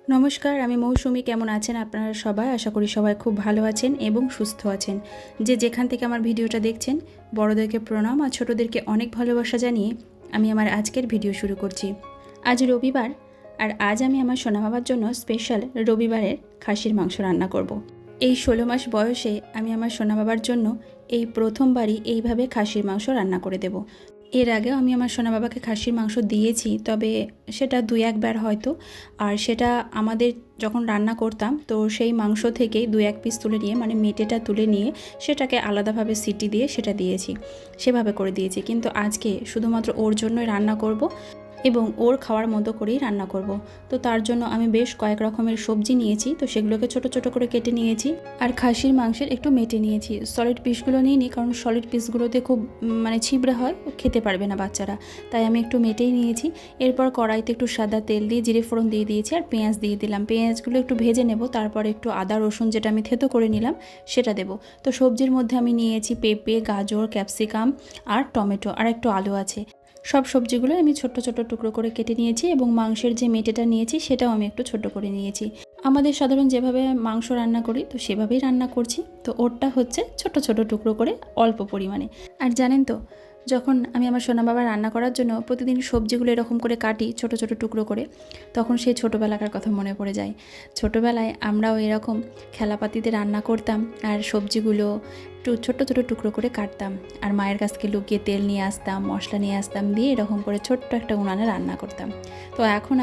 নমস্কার, আমি মৌসুমি। কেমন আছেন আপনারা সবাই? আশা করি সবাই খুব ভালো আছেন এবং সুস্থ আছেন। যে যেখান থেকে আমার ভিডিওটা দেখছেন, বড়দেরকে প্রণাম আর ছোটদেরকে অনেক ভালোবাসা জানিয়ে আমি আমার আজকের ভিডিও শুরু করছি। আজ রবিবার, আর আজ আমি আমার সোনা বাবার জন্য স্পেশাল রবিবারের খাসির মাংস রান্না করব। এই 16 মাস বয়সে আমি আমার সোনা বাবার জন্য এই প্রথমবারই এইভাবে খাসির মাংস রান্না করে দেব। এর আগেও আমি আমার সোনা বাবাকে খাসির মাংস দিয়েছি, তবে সেটা 2-1 বার হয়তো। আর সেটা আমাদের যখন রান্না করতাম, তো সেই মাংস থেকেই 2-1 পিস তুলে নিয়ে, মানে মেটেটা তুলে নিয়ে সেটাকে আলাদাভাবে সিটি দিয়ে সেটা দিয়েছি, সেভাবে করে দিয়েছি। কিন্তু আজকে শুধুমাত্র ওর জন্যই রান্না করব এবং ওর খাওয়ার মতো করেই রান্না করব। তো তার জন্য আমি বেশ কয়েক রকমের সবজি নিয়েছি, তো সেগুলোকে ছোট ছোট করে কেটে নিয়েছি। আর খাসির মাংসের একটু মেটে নিয়েছি, সলিড পিসগুলো নিইনি, কারণ সলিড পিসগুলোতে খুব ছিবড়ে হয়, খেতে পারবে না বাচ্চারা, তাই আমি একটু মেটেই নিয়েছি। এরপর কড়াইতে একটু সাদা তেল দিয়ে জিরে ফোড়ন দিয়ে দিয়েছি আর পেঁয়াজ দিয়ে দিলাম। পেঁয়াজগুলো একটু ভেজে নেব, তারপর একটু আদা রসুন যেটা আমি থেতো করে নিলাম সেটা দেব। তো সবজির মধ্যে আমি নিয়েছি পেঁপে, গাজর, ক্যাপসিকাম আর টমেটো, আর একটু আলু আছে। সব সবজিগুলো আমি ছোট্ট ছোট্ট টুকরো করে কেটে নিয়েছি এবং মাংসের যে মেটেটা নিয়েছি সেটাও আমি একটু ছোট করে নিয়েছি। আমাদের সাধারণ যেভাবে মাংস রান্না করি, তো সেভাবেই রান্না করছি। তো ওরটা হচ্ছে ছোট ছোট টুকরো করে, অল্প পরিমাণে। আর জানেন তো, যখন আমি আমার সোনা বাবা রান্না করার জন্য প্রতিদিন সবজিগুলো এরকম করে কাটি ছোট ছোট টুকরো করে, তখন সেই ছোটোবেলাকার কথা মনে পড়ে যায়। ছোটোবেলায় আমরাও এরকম খেলাপাতিতে রান্না করতাম আর সবজিগুলো একটু ছোট্ট ছোটো টুকরো করে কাটতাম, আর মায়ের কাছ থেকে লুকিয়ে তেল নিয়ে আসতাম, মশলা নিয়ে আসতাম, দিয়ে এরকম করে ছোট্ট একটা উনানে রান্না করতাম। তো এখন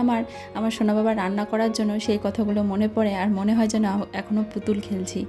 আমার সোনা বাবা রান্না করার জন্য সেই কথাগুলো মনে পড়ে, আর মনে হয় যেন এখনও পুতুল খেলছি।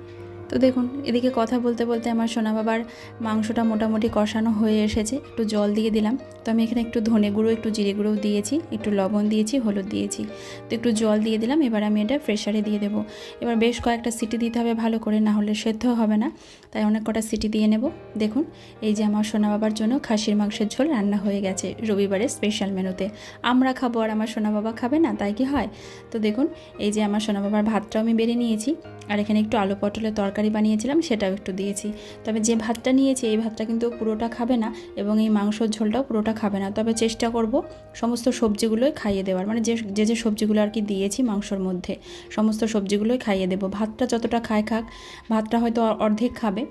তো দেখুন, এদিকে কথা বলতে বলতে আমার সোনা বাবার মাংসটা মোটামুটি কষানো হয়ে এসেছে। একটু জল দিয়ে দিলাম। তো আমি এখানে একটু ধনে গুঁড়ো, একটু জিরে গুঁড়োও দিয়েছি, একটু লবণ দিয়েছি, হলুদ দিয়েছি। তো একটু জল দিয়ে দিলাম। এবার আমি এটা প্রেসারে দিয়ে দেবো। এবার বেশ কয়েকটা সিটি দিতে হবে ভালো করে, না হলে সেদ্ধ হবে না, তাই অনেক কটা সিটি দিয়ে নেব। দেখুন, এই যে আমার সোনা বাবার জন্য খাসির মাংসের ঝোল রান্না হয়ে গেছে রবিবারের স্পেশাল মেনুতে। আমরা খাবো আর আমার সোনা বাবা খাবে না, তাই কি হয়? তো দেখুন, এই যে আমার সোনা বাবার ভাতটাও আমি বেড়ে নিয়েছি, আর এখানে একটু আলু পটলের তরকারি বানিয়েছিলাম, সেটাও একটু দিয়েছি। তবে যে ভাতটা নিয়েছি এই ভাতটা কিন্তু পুরোটা খাবে না, এবং এই মাংসর ঝোলটাও পুরোটা খাবে না। তবে চেষ্টা করব সমস্ত সবজিগুলোই খাইয়ে দেওয়ার, মানে যে যে সবজিগুলো আর কি দিয়েছি মাংসর মধ্যে, সমস্ত সবজিগুলোই খাইয়ে দেবো। ভাতটা যতটা খায় খাক, ভাতটা হয়তো অর্ধেক খাবে।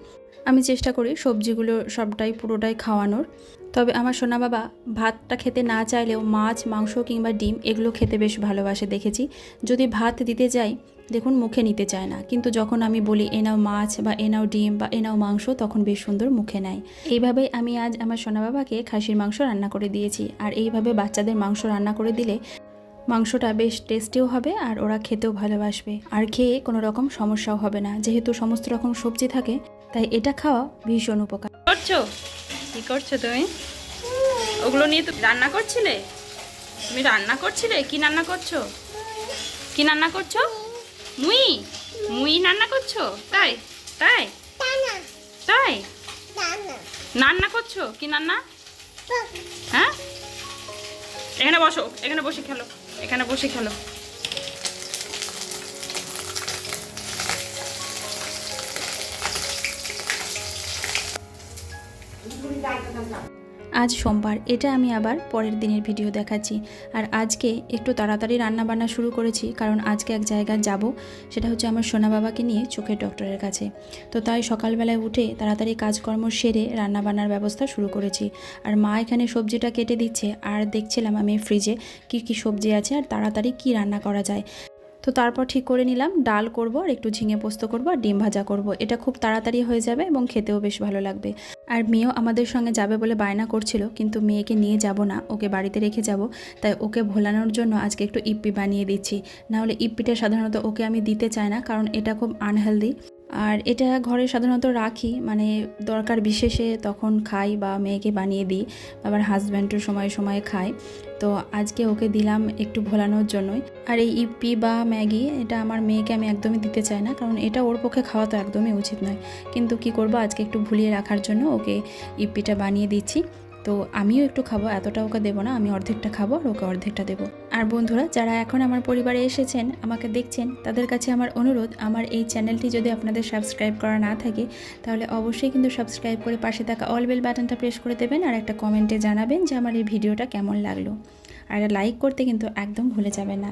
আমি চেষ্টা করি সবজিগুলো সবটাই পুরোটাই খাওয়ানোর। তবে আমার সোনা বাবা ভাতটা খেতে না চাইলেও মাছ, মাংস কিংবা ডিম এগুলো খেতে বেশ ভালোবাসে দেখেছি। যদি ভাত দিতে যাই, দেখুন মুখে নিতে চায় না, কিন্তু যখন আমি বলি এ নাও মাছ বা এ নাও ডিম বা এ নাও মাংস, তখন বেশ সুন্দর মুখে নেয়। এইভাবেই আমি আজ আমার সোনা বাবাকে খাসির মাংস রান্না করে দিয়েছি। আর এইভাবে বাচ্চাদের মাংস রান্না করে দিলে মাংসটা বেশ টেস্টিও হবে, আর ওরা খেতেও ভালোবাসবে, আর খেয়ে কোনো রকম সমস্যাও হবে না। যেহেতু সমস্ত রকম সবজি থাকে, তাই এটা খাওয়া ভীষণ উপকার। করছো কি করছো তুমি? ওগুলো নিয়ে তুমি রান্না করছিলে? তুমি রান্না করছিলে? কি রান্না করছো? কি রান্না করছো? মুই মুই রান্না করছো? তাই তাই তাই রান্না করছো? কি রান্না? হ্যাঁ, এখানে বসো, এখানে বসে খেলো, এখানে বসে খেলো। আজ সোমবার, এটা আমি আবার পরের দিনের ভিডিও দেখাচ্ছি। আর আজকে একটু তাড়াতাড়ি রান্না বান্না শুরু করেছি, কারণ আজকে এক জায়গায় যাব, সেটা হচ্ছে আমার সোনা বাবাকে নিয়ে চোখের ডক্টরের কাছে। তো তাই সকালবেলায় উঠে তাড়াতাড়ি কাজকর্ম সেরে রান্না বান্নার ব্যবস্থা শুরু করেছি। আর মা এখানে সবজিটা কেটে দিচ্ছে, আর দেখছিলাম আমি ফ্রিজে কি কি সবজি আছে আর তাড়াতাড়ি কি রান্না করা যায়। তো তারপর ঠিক করে নিলাম ডাল করব, আর একটু ঝিঙে পোস্ত করব, আর ডিম ভাজা করব। এটা খুব তাড়াতাড়ি হয়ে যাবে এবং খেতেও বেশ ভালো লাগবে। আর মেয়েও আমাদের সঙ্গে যাবে বলে বায়না করছিল, কিন্তু মেয়েকে নিয়ে যাব না, ওকে বাড়িতে রেখে যাব। তাই ওকে ভোলানোর জন্য আজকে একটু ইপ্পি বানিয়ে দিচ্ছি। নাহলে ইপ্পিটা সাধারণত ওকে আমি দিতে চাই না, কারণ এটা খুব আনহেলদি। আর এটা ঘরে সাধারণত রাখি, মানে দরকার বিশেষে তখন খাই বা মেয়েকে বানিয়ে দিই, আবার হাজব্যান্ডও সময়ে সময়ে খায়। তো আজকে ওকে দিলাম একটু ভোলানোর জন্যই। আর এই ইপ্পি বা ম্যাগি এটা আমার মেয়েকে আমি একদমই দিতে চাই না, কারণ এটা ওর পক্ষে খাওয়া তো একদমই উচিত নয়। কিন্তু কি করব, আজকে একটু ভুলিয়ে রাখার জন্য ওকে ইপ্পিটা বানিয়ে দিচ্ছি। তো আমিও একটু খাবো, এতটা ওকে দেবো না, আমি অর্ধেকটা খাবো আর ওকে অর্ধেকটা দেবো। আর বন্ধুরা, যারা এখন আমার পরিবারে এসেছেন, আমাকে দেখছেন, তাদের কাছে আমার অনুরোধ, আমার এই চ্যানেলটি যদি আপনাদের সাবস্ক্রাইব করা না থাকে, তাহলে অবশ্যই কিন্তু সাবস্ক্রাইব করে পাশে থাকা অল বেল বাটনটা প্রেস করে দেবেন, আর একটা কমেন্টে জানাবেন যে আমার এই ভিডিওটা কেমন লাগলো। আর লাইক করতে কিন্তু একদম ভুলে যাবেন না।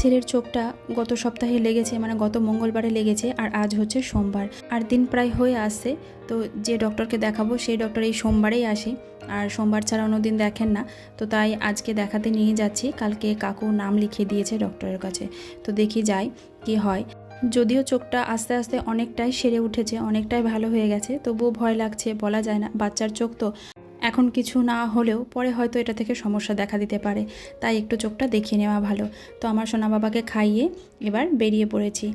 ছেলের চোখটা গত সপ্তাহে লেগেছে, মানে গত মঙ্গলবারে লেগেছে, আর আজ হচ্ছে সোমবার, আর দিন প্রায় হয়ে আসছে। তো যে ডক্টরকে দেখাবো সেই ডক্টর এই সোমবারেই আসে, আর সোমবার ছাড়া অন্য দিন দেখেন না। তো তাই আজকে দেখাতে নিয়ে যাচ্ছি। কালকে কাকু নাম লিখিয়ে দিয়েছে ডক্টরের কাছে, তো দেখি যাই কি হয়। যদিও চোখটা আস্তে আস্তে অনেকটাই সেরে উঠেছে, অনেকটাই ভালো হয়ে গেছে, তবুও ভয় লাগছে, বলা যায় না, বাচ্চার চোখ তো। এখন কিছু না হলেও পরে হয়তো এটা থেকে সমস্যা দেখা দিতে পারে, তাই একটু চোখটা দেখিয়ে নেওয়া ভালো। তো আমার সোনা বাবাকে খাইয়ে এবার বেরিয়ে পড়েছি।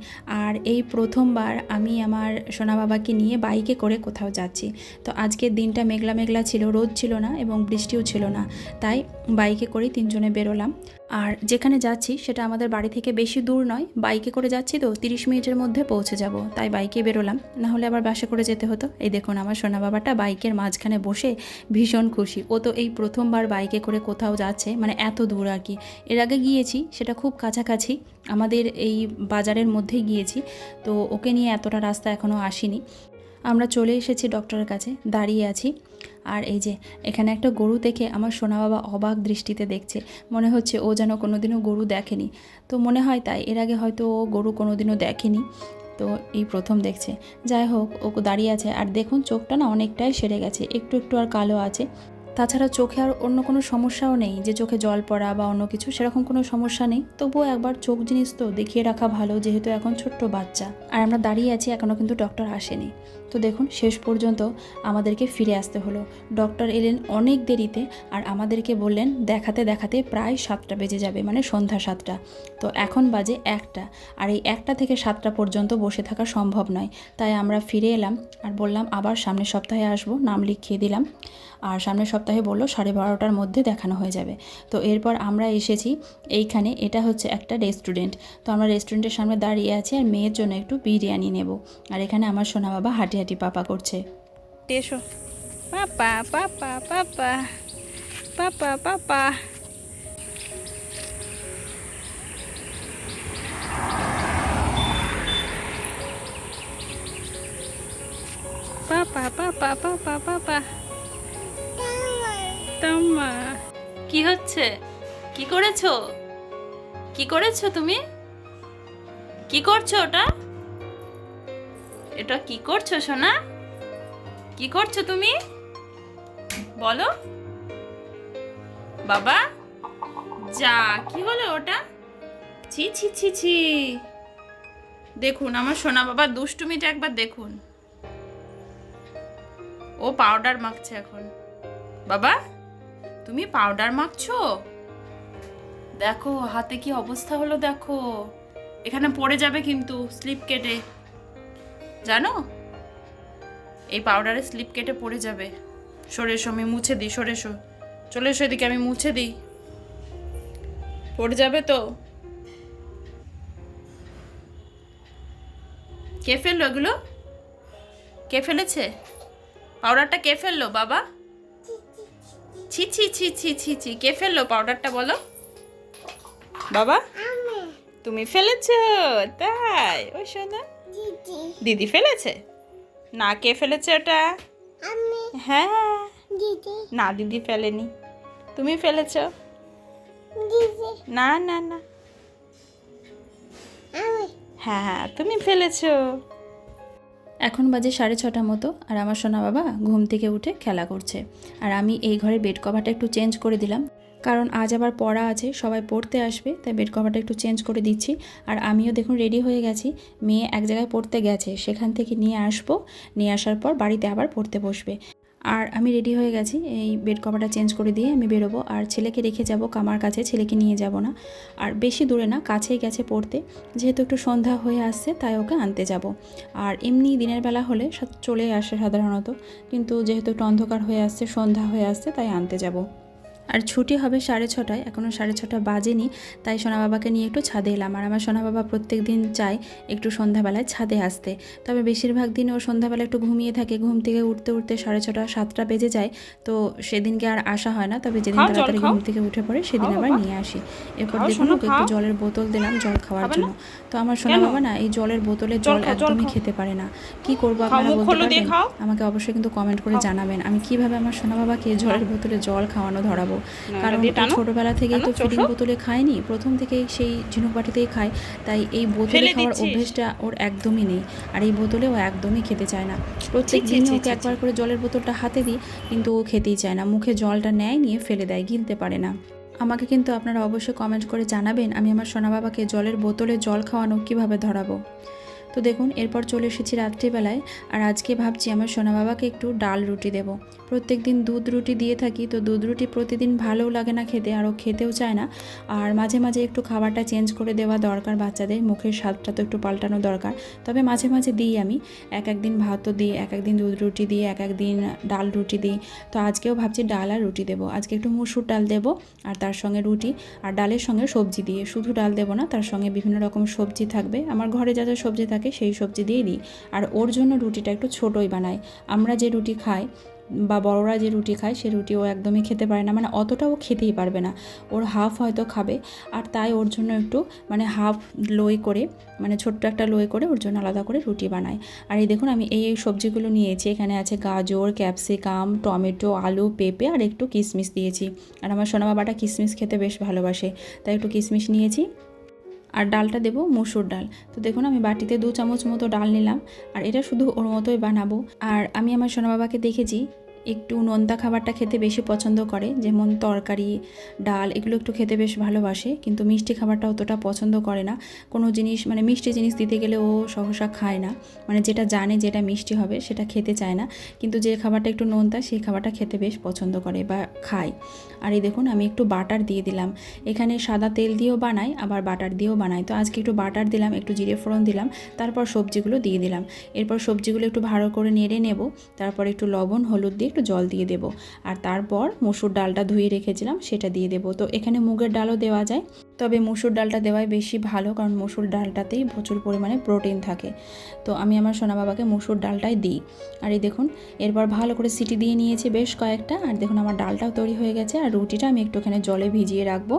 আর এই প্রথমবার আমি আমার সোনা বাবাকে নিয়ে বাইকে করে কোথাও যাচ্ছি। তো আজকের দিনটা মেঘলা মেঘলা ছিল, রোদ ছিল না এবং বৃষ্টিও ছিল না, তাই বাইকে করে তিনজনে বেরোলাম। আর যেখানে যাচ্ছি সেটা আমাদের বাড়ি থেকে বেশি দূর নয়, বাইকে করে যাচ্ছি তো 30 মিনিটের মধ্যে পৌঁছে যাব, তাই বাইকে বেরোলাম, না হলে আবার বাসে করে যেতে হতো। এই দেখুন আমার সোনা বাবাটা বাইকের মাঝখানে বসে ভীষণ খুশি। ও তো এই প্রথমবার বাইকে করে কোথাও যাচ্ছে, মানে এত দূর আর কি। এর আগে গিয়েছি, সেটা খুব কাছাকাছি, আমাদের এই বাজারের মধ্যেই গিয়েছি। তো ওকে নিয়ে এতটা রাস্তা এখনও আসিনি। আমরা চলে এসেছি ডক্টরের কাছে, দাঁড়িয়ে আছি। আর এই যে এখানে একটা গরু দেখে আমার সোনা বাবা অবাক দৃষ্টিতে দেখছে, মনে হচ্ছে ও যেন কোনোদিনও গরু দেখেনি। তো মনে হয় তাই, এর আগে হয়তো ও গরু কোনোদিনও দেখেনি, তো এই প্রথম দেখছে। যাই হোক, ও দাঁড়িয়ে আছে। আর দেখুন চোখটা না অনেকটাই সেরে গেছে, একটু একটু আর কালো আছে। তাছাড়া চোখে আর অন্য কোনো সমস্যাও নেই, যে চোখে জল পড়া বা অন্য কিছু সেরকম কোনো সমস্যা নেই। তবুও একবার চোখ জিনিস তো দেখিয়ে রাখা ভালো, যেহেতু এখন ছোট্ট বাচ্চা। আর আমরা দাঁড়িয়ে আছি, এখনও কিন্তু ডক্টর আসেনি। তো দেখুন শেষ পর্যন্ত আমাদেরকে ফিরে আসতে হলো। ডক্টর এলেন অনেক দেরিতে, আর আমাদেরকে বললেন দেখাতে দেখাতে প্রায় 7টা বেজে যাবে, মানে সন্ধ্যা 7টা। তো এখন বাজে 1টা, আর এই 1টা থেকে 7টা পর্যন্ত বসে থাকা সম্ভব নয়। তাই আমরা ফিরে এলাম আর বললাম আবার সামনের সপ্তাহে আসবো, নাম লিখিয়ে দিলাম। আর সামনের সপ্তাহে বললো 12:30টার মধ্যে দেখানো হয়ে যাবে। তো এরপর আমরা এসেছি এইখানে, এটা হচ্ছে একটা রেস্টুরেন্ট। তো আমরা রেস্টুরেন্টের সামনে দাঁড়িয়ে আছি, আর মেয়ের জন্য একটু বিরিয়ানি নেব। আর এখানে আমার সোনা বাবা হাঁটি হাঁটি পাপা করছে। এসো পাপা পাপা পাপা পাপা পাপা। পাপা পাপা পাপা পাপা। তাম্মা কি হচ্ছে? কি করেছো? কি করেছো তুমি? কি করছো ওটা? এটা কি করছো সোনা? কি করছো তুমি? বলো বাবা। যা, কি হলো ওটা? ছি ছি ছি ছি। দেখুন আমার সোনা বাবা দুষ্টুমিটা একবার দেখুন। ও পাউডার মাখছে এখন। বাবা তুমি পাউডার মাখছো? দেখো হাতে কি অবস্থা হলো, দেখো এখানে পড়ে যাবে কিন্তু স্লিপ কেটে, জানো এই পাউডারে স্লিপ কেটে পড়ে যাবে। সরে এসো, আমি মুছে দিই, সরে এসো, চলে এসো এদিকে, আমি মুছে দিই, পড়ে যাবে তো। কে ফেললো এগুলো? কে ফেলেছে পাউডারটা? কে ফেললো বাবা? ছি ছি ছি ছি ছি ছি, কে ফেললো পাউডারটা বলো বাবা? তুমি ফেলেছো? তাই? ও শোনা, দিদি ফেলেছে না? কে ফেলেছে ওটা? হ্যাঁ, না দিদি ফেলেনি, তুমি ফেলেছো। না না না, হ্যাঁ তুমি ফেলেছো। এখন বাজে 6:30 মতো, আর আমার সোনা বাবা ঘুম থেকে উঠে খেলা করছে। আর আমি এই ঘরের বেড কভারটা একটু চেঞ্জ করে দিলাম, কারণ আজ আবার পড়া আছে, সবাই পড়তে আসবে, তাই বেড কভারটা একটু চেঞ্জ করে দিচ্ছি। আর আমিও দেখুন রেডি হয়ে গেছি। মেয়ে এক জায়গায় পড়তে গেছে, সেখান থেকে নিয়ে আসবো, নিয়ে আসার পর বাড়িতে আবার পড়তে বসবে। আর আমি রেডি হয়ে গেছি, এই বেড কভারটা চেঞ্জ করে দিয়ে আমি বেরোবো। আর ছেলেকে রেখে যাব কামার কাছে, ছেলেকে নিয়ে যাব না। আর বেশি দূরে না, কাছেই গেছে পড়তে, যেহেতু একটু সন্ধ্যা হয়ে আসছে তাই ওকে আনতে যাব। আর এমনি দিনের বেলা হলে চলে আসে সাধারণত, কিন্তু যেহেতু একটু অন্ধকার হয়ে আসছে, সন্ধ্যা হয়ে আসছে, তাই আনতে যাব। আর ছুটি হবে 6:30, এখনও 6:30 বাজেনি, তাই সোনা বাবাকে নিয়ে একটু ছাদে এলাম। আর আমার সোনা বাবা প্রত্যেক দিন চায় একটু সন্ধ্যাবেলায় ছাদে আসতে, তবে বেশিরভাগ দিন ও সন্ধ্যাবেলা একটু ঘুমিয়ে থাকে, ঘুম থেকে উঠতে উঠতে 6:30 7টা বেজে যায়। তো সেদিনকে আর আসা হয় না, তবে যেদিন তাড়াতাড়ি ঘুম থেকে উঠে পড়ে সেদিন আবার নিয়ে আসি। এরপর দেখুন ওকে একটু জলের বোতল দিলাম জল খাওয়ার জন্য। তো আমার সোনা বাবা না এই জলের বোতলে জল একদমই খেতে পারে না। কি করবো আপনারা বলতে পারবেন? আমাকে অবশ্যই কিন্তু কমেন্ট করে জানাবেন আমি কিভাবে আমার সোনা বাবাকে জলের বোতলে জল খাওয়ানো ধরাবো। খাওয়াবো, না, কারণ এটা দিয়ে টানো। ছোটোবেলা থেকেই তো টানো, ফিডিং চোষো। বোতলে খায়নি, প্রথম থেকেই সেই ঝিনুক বাটিতেই খায়, তাই এই বোতলে ফেলে খাওয়ার দিচ্ছিস? অভ্যেসটা ওর একদমই নেই। আর এই বোতলে ও একদমই খেতে চায় না। ছি প্রত্যেক ছি দিনই ছি ওকে ছি ছি। একবার করে জলের বোতলটা হাতে দিই, কিন্তু ও খেতেই চায় না, মুখে জলটা নেয়, নিয়ে ফেলে দেয়, গিলতে পারে না। আমাকে কিন্তু আপনারা অবশ্যই কমেন্ট করে জানাবেন আমি আমার সোনা বাবাকে জলের বোতলে জল খাওয়ানো কীভাবে ধরাবো। তো দেখুন, এরপর চলে এসেছি রাত্রিবেলায়। আর আজকে ভাবছি আমার সোনা বাবাকে একটু ডাল রুটি দেবো। প্রত্যেক দিন দুধ রুটি দিয়ে থাকি, তো দুধ রুটি প্রতিদিন ভালোও লাগে না খেতে, আরও খেতেও চায় না। আর মাঝে মাঝে একটু খাবারটা চেঞ্জ করে দেওয়া দরকার, বাচ্চাদের মুখের স্বাদটা তো একটু পাল্টানো দরকার। তবে মাঝে মাঝে দিই আমি, এক একদিন ভাতও দিই, এক একদিন দুধ রুটি দিই, এক একদিন ডাল রুটি দিই। তো আজকেও ভাবছি ডাল আর রুটি দেবো। আজকে একটু মসুর ডাল দেবো, আর তার সঙ্গে রুটি, আর ডালের সঙ্গে সবজি দিয়ে, শুধু ডাল দেবো না, তার সঙ্গে বিভিন্ন রকম সবজি থাকবে। আমার ঘরে যা যা সবজি থাকে সেই সবজি দিয়ে দিই। আর ওর জন্য রুটিটা একটু ছোটোই বানাই। আমরা যে রুটি খাই বা বড়রা যে রুটি খায় সে রুটি ও একদমই খেতে পারে না, মানে অতটাও খেতেই পারবে না, ওর হাফ হয়তো খাবে। আর তাই ওর জন্য একটু মানে হাফ লই করে, মানে ছোট্ট একটা লই করে ওর জন্য আলাদা করে রুটি বানাই। আর এই দেখুন আমি এই সবজিগুলো নিয়েছি, এখানে আছে গাজর, ক্যাপসিকাম, টমেটো, আলু, পেঁপে আর একটু কিশমিশ দিয়েছি। আর আমার সোনা বাবাটা কিশমিশ খেতে বেশ ভালোবাসে, তাই একটু কিশমিশ নিয়েছি। আর ডালটা দেবো মসুর ডাল। তো দেখুন আমি বাটিতে 2 চামচ মতো ডাল নিলাম, আর এটা শুধু ওর মতোই বানাবো। আর আমি আমার সোনা বাবাকে দেখেছি একটু নোনতা খাবারটা খেতে বেশি পছন্দ করে, যেমন তরকারি, ডাল এগুলো একটু খেতে বেশ ভালোবাসে, কিন্তু মিষ্টি খাবারটা অতটা পছন্দ করে না। কোনো জিনিস মানে মিষ্টি জিনিস দিতে গেলে ও সহসা খায় না, মানে যেটা জানে যেটা মিষ্টি হবে সেটা খেতে চায় না, কিন্তু যে খাবারটা একটু নোনতা সেই খাবারটা খেতে বেশ পছন্দ করে বা খায়। আর এই দেখুন আমি একটু বাটার দিয়ে দিলাম, এখানে সাদা তেল দিয়েও বানাই আবার বাটার দিয়েও বানাই। তো আজকে একটু বাটার দিলাম, একটু জিরে ফোড়ন দিলাম, তারপর সবজিগুলো দিয়ে দিলাম। এরপর সবজিগুলো একটু ভালো করে নেড়ে নেব, তারপর একটু লবণ হলুদ দিয়ে একটু জল দিয়ে দেব, আর তারপর মসুর ডালটা ধুয়ে রেখেছিলাম সেটা দিয়ে দেব। তো এখানে মুগের ডালও দেওয়া যায়, তবে মসুর ডালটা দেওয়াই বেশি ভালো, কারণ মসুর ডালটাতেই প্রচুর পরিমাণে প্রোটিন থাকে। তো আমি আমার সোনা বাবাকে মসুর ডালটাই দিই। আর এই দেখুন এরপর ভালো করে সিটি দিয়ে নিয়েছি বেশ কয়েকটা, আর দেখুন আমার ডালটাও তৈরি হয়ে গেছে। আর রুটিটা আমি একটুখানি জলে ভিজিয়ে রাখবো,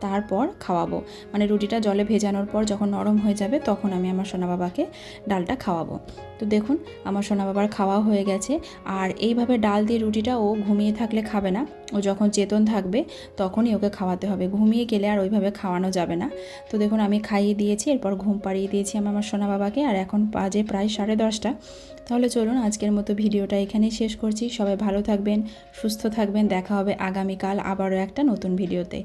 তারপর খাওয়াবো। মানে রুটিটা জলে ভেজানোর পর যখন নরম হয়ে যাবে তখন আমি আমার সোনা বাবাকে ডালটা খাওয়াবো। তো দেখুন আমার সোনা বাবার খাওয়া হয়ে গেছে। আর এইভাবে ডাল দিয়ে রুটিটা ও ঘুমিয়ে থাকলে খাবে না, ও যখন চেতন থাকবে তখনই ওকে খাওয়াতে হবে, ঘুমিয়ে গেলে আর ওইভাবে খাওয়ানো যাবে না। তো দেখুন আমি খাইয়ে দিয়েছি, এরপর ঘুম পাড়িয়ে দিয়েছি আমি আমার সোনা বাবাকে। আর এখন বাজে প্রায় 10:30। তাহলে চলুন আজকের মতো ভিডিওটা এখানেই শেষ করছি। সবাই ভালো থাকবেন, সুস্থ থাকবেন, দেখা হবে আগামীকাল আবারও একটা নতুন ভিডিওতে।